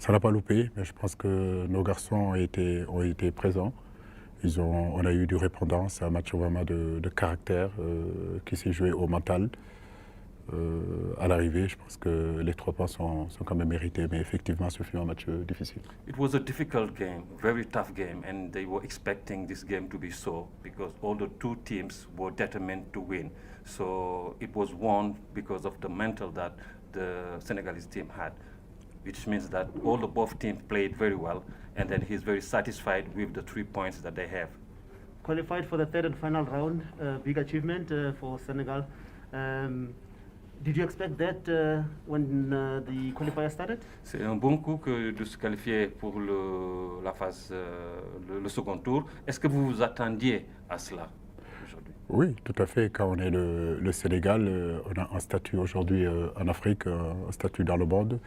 Ça n'a pas loupé, mais je pense que nos garçons ont été présents. On a eu du répondant, c'est un match vraiment de caractère qui s'est joué au mental. À l'arrivée, je pense que les 3 points sont quand même mérités, mais effectivement, ce fut un match difficile. It was a difficult game, very tough game, and they were expecting this game to be so because all the two teams were determined to win. So it was won because of the mental that the Senegalese team had, which means that all the both teams played very well, and then he's very satisfied with the 3 points that they have. Qualified for the third and final round, big achievement for Senegal. Did you expect that when the qualifier started? C'est un bon coup que de se qualifier pour la phase, le second tour. Est-ce que vous vous attendiez à cela aujourd'hui? Oui, tout à fait. Quand on est le Sénégal, on a un statut aujourd'hui en Afrique, un statut dans le monde,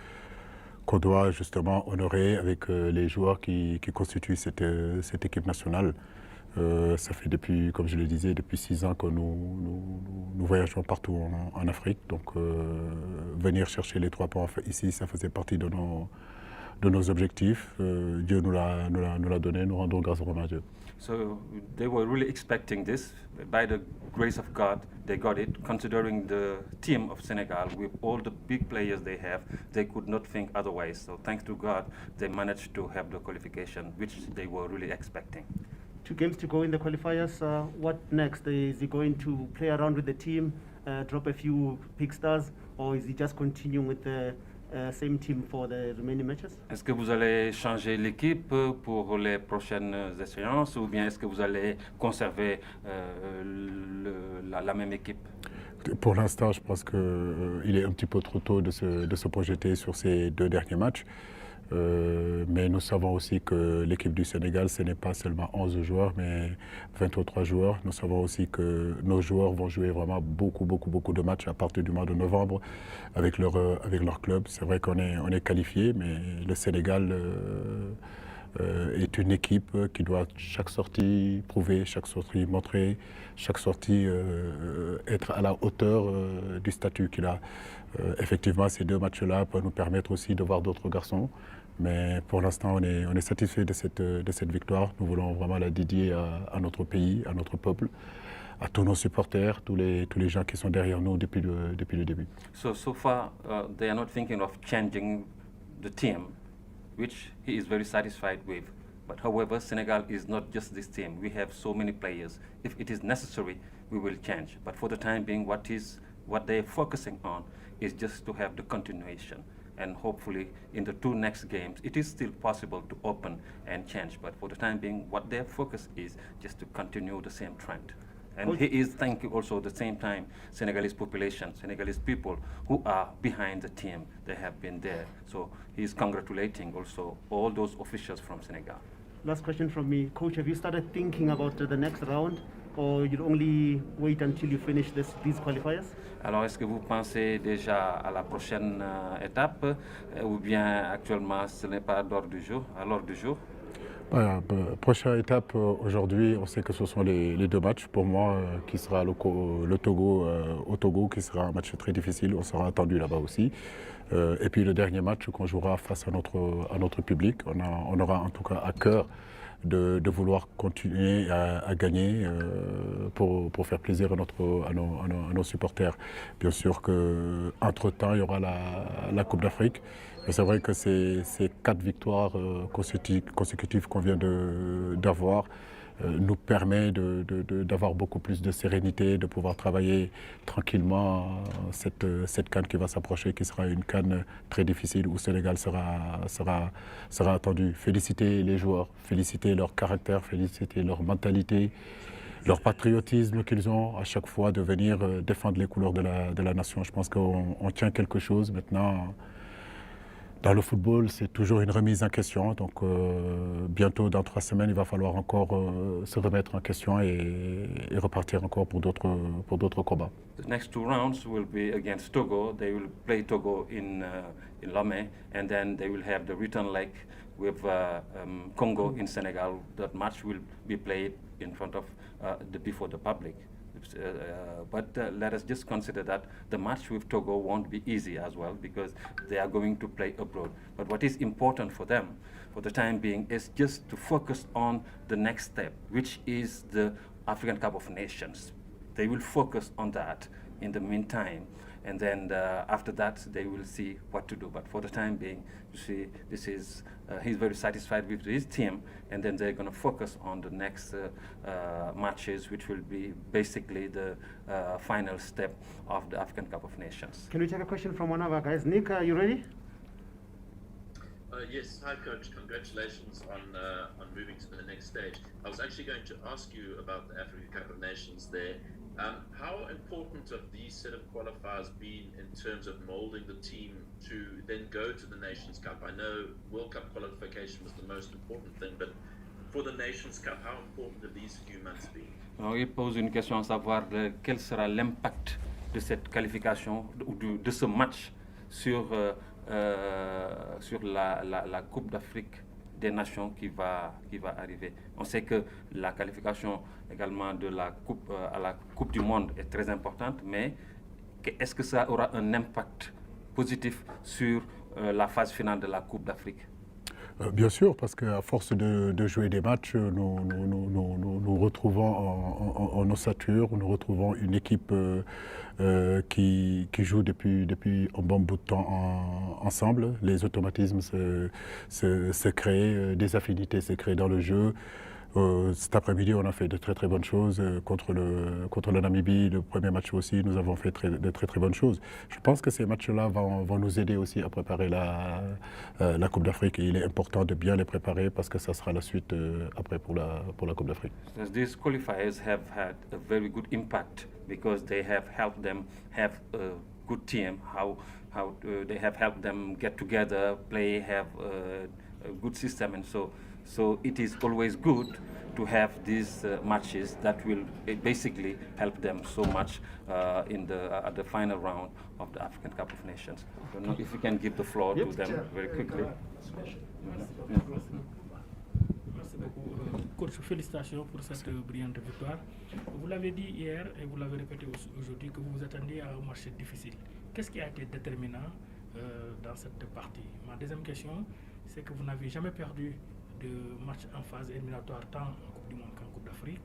qu'on doit justement honorer avec les joueurs qui constituent cette équipe nationale. Ça fait depuis, comme je le disais, depuis 6 ans que nous voyageons partout en Afrique. Donc venir chercher les 3 points ici, ça faisait partie de nos objectifs. Dieu nous l'a donné, nous rendons grâce à Dieu. So they were really expecting this. By the grace of God, they got it. Considering the team of Senegal, with all the big players they have, they could not think otherwise. So thanks to God, they managed to have the qualification, which they were really expecting. 2 games to go in the qualifiers. What next? Is he going to play around with the team, drop a few big stars, or is he just continuing with the same team for the remaining matches? Est-ce que vous allez changer l'équipe pour les prochaines échéances ou bien est-ce que vous allez conserver la même équipe? Pour l'instant, je pense qu'il est un petit peu trop tôt de se projeter sur ces 2 derniers matchs. Mais nous savons aussi que l'équipe du Sénégal, ce n'est pas seulement 11 joueurs, mais 23 joueurs. Nous savons aussi que nos joueurs vont jouer vraiment beaucoup de matchs à partir du mois de novembre avec leur club. C'est vrai qu'on est qualifié, mais le Sénégal est une équipe qui doit chaque sortie prouver, chaque sortie montrer, chaque sortie être à la hauteur du statut qu'il a. Effectivement, ces 2 matchs-là peuvent nous permettre aussi de voir d'autres garçons. Mais pour l'instant, on est satisfait de cette victoire. Nous voulons vraiment la dédier à notre pays, à notre peuple, à tous nos supporters, tous les gens qui sont derrière nous depuis le début. So far, they are not thinking of changing the team, which he is very satisfied with. But however, Senegal is not just this team. We have so many players. If it is necessary, we will change. But for the time being, what they're focusing on is just to have the continuation. And hopefully in the 2 next games, it is still possible to open and change. But for the time being, what their focus is just to continue the same trend. And he is thanking also at the same time Senegalese population, Senegalese people who are behind the team. They have been there. So he's congratulating also all those officials from Senegal. Last question from me. Coach, have you started thinking about the next round, or you'll only wait until you finish these qualifiers? Alors, est-ce que vous pensez déjà à la prochaine étape ou bien actuellement ce n'est pas à l'ordre du jour? Voilà, prochaine étape aujourd'hui, on sait que ce sont les 2 matchs. Pour moi, qui sera le Togo au Togo, qui sera un match très difficile. On sera attendu là-bas aussi. Et puis le dernier match qu'on jouera face à notre public. On aura en tout cas à cœur de vouloir continuer à gagner pour faire plaisir à nos supporters. Bien sûr qu'entre-temps, il y aura la Coupe d'Afrique. Mais c'est vrai que ces 4 victoires consécutives qu'on vient d'avoir nous permet d'avoir beaucoup plus de sérénité, de pouvoir travailler tranquillement cette CAN qui va s'approcher, qui sera une CAN très difficile où le Sénégal sera attendu. Féliciter les joueurs, féliciter leur caractère, féliciter leur mentalité, leur patriotisme qu'ils ont à chaque fois de venir défendre les couleurs de la nation. Je pense qu'on tient quelque chose maintenant. Dans le football, c'est toujours une remise en question. Donc bientôt, dans 3 semaines, il va falloir encore se remettre en question et repartir encore pour d'autres combats. The next 2 rounds will be against Togo. They will play Togo in Lomé, and then they will have the return leg with Congo in Senegal. That match will be played in front of before the public. But let us just consider that the match with Togo won't be easy as well because they are going to play abroad. But what is important for them for the time being is just to focus on the next step, which is the African Cup of Nations. They will focus on that in the meantime, and then after that they will see what to do. But for the time being, you see, this is he's very satisfied with his team, and then they're going to focus on the next matches, which will be basically the final step of the African Cup of Nations. Can we take a question from one of our guys? Nick, are you ready? Yes, hi coach, congratulations on moving to the next stage. I was actually going to ask you about the African Cup of Nations there. How important have these set of qualifiers been in terms of moulding the team to then go to the Nations Cup? I know World Cup qualification was the most important thing, but for the Nations Cup, how important have these few months been? Il pose une question à savoir quel sera l'impact de cette qualification, ou de ce match sur la Coupe d'Afrique des Nations qui va arriver. On sait que la qualification également de la coupe, à la Coupe du Monde est très importante, mais est-ce que ça aura un impact positif sur la phase finale de la Coupe d'Afrique? Bien sûr, parce qu'à force de jouer des matchs, nous retrouvons en ossature, nous retrouvons une équipe qui joue depuis un bon bout de temps ensemble. Les automatismes se créent, des affinités se créent dans le jeu. Cet après-midi, on a fait de très bonnes choses contre la Namibie. Le premier match aussi, nous avons fait de très bonnes choses. Je pense que ces matchs-là vont nous aider aussi à préparer la Coupe d'Afrique. Et il est important de bien les préparer parce que ça sera la suite après pour la Coupe d'Afrique. These qualifiers have had a very good impact because they have helped them have a good team. How they have helped them get together, play, have a good system, and so it is always good to have these matches that will basically help them so much at the final round of the African Cup of Nations. I don't know if you can give the floor to them very quickly. Merci beaucoup. Coach, félicitations pour cette brillante victoire. Vous l'avez dit hier et vous l'avez répété aujourd'hui que vous vous attendiez à un match difficile. Qu'est-ce qui a été déterminant dans cette partie? Ma deuxième question, c'est que vous n'avez jamais perdu de match en phase éliminatoire tant en Coupe du Monde qu'en Coupe d'Afrique.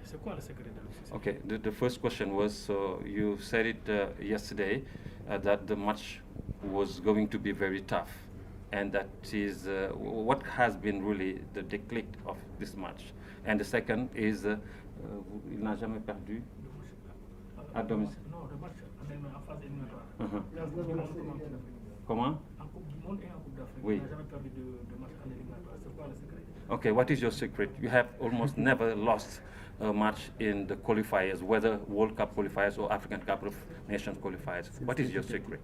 C'est quoi le secret de la succès? Okay, the first question was, so you said it yesterday that the match was going to be very tough, and that is what has been really the déclic of this match. And the second is, il n'a jamais perdu à domicile. Non, le match en phase éliminatoire. Comment? En Coupe du Monde et en Coupe d'Afrique. Oui. Il n'a jamais perdu de match en éliminatoire. C'est quoi le secret? Okay, what is your secret? You have almost never lost a match in the qualifiers, whether World Cup qualifiers or African Cup of Nations qualifiers. What is your secret?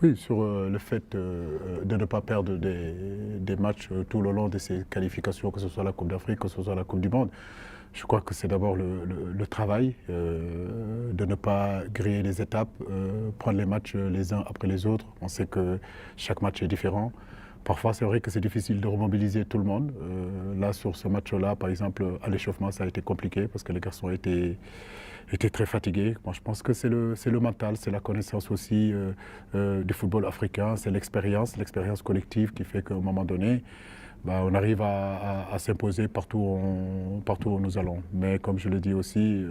Oui, sur le fait de ne pas perdre des matchs tout le long de ces qualifications, que ce soit la Coupe d'Afrique, que ce soit la Coupe du Monde. Je crois que c'est d'abord le travail, de ne pas griller les étapes, prendre les matchs les uns après les autres. On sait que chaque match est différent. Parfois, c'est vrai que c'est difficile de remobiliser tout le monde. Là, sur ce match-là, par exemple, à l'échauffement, ça a été compliqué parce que les garçons étaient très fatigués. Moi, je pense que c'est le mental, c'est la connaissance aussi du football africain, c'est l'expérience collective qui fait qu'à un moment donné, on arrive à s'imposer partout où nous allons. Mais comme je le dis aussi,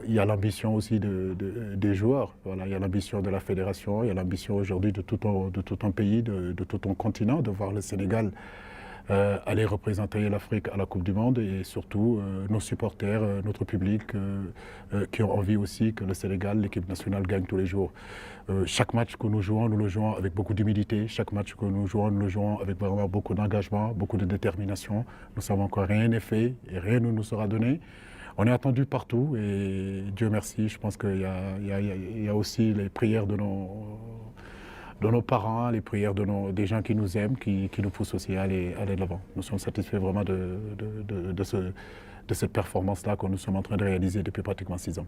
il y a l'ambition aussi des joueurs. Voilà, il y a l'ambition de la fédération, il y a l'ambition aujourd'hui de tout un pays, de tout un continent, de voir le Sénégal aller représenter l'Afrique à la Coupe du Monde et surtout nos supporters, notre public qui ont envie aussi que le Sénégal, l'équipe nationale, gagne tous les jours. Chaque match que nous le jouons avec beaucoup d'humilité. Chaque match que nous le jouons avec vraiment beaucoup d'engagement, beaucoup de détermination. Nous savons que rien n'est fait et rien ne nous sera donné. On est attendu partout et Dieu merci, je pense qu'il y a aussi les prières de nos parents, les prières des gens qui nous aiment, qui nous poussent aussi à aller de l'avant. Nous sommes satisfaits vraiment de cette performance-là que nous sommes en train de réaliser depuis pratiquement 6 ans.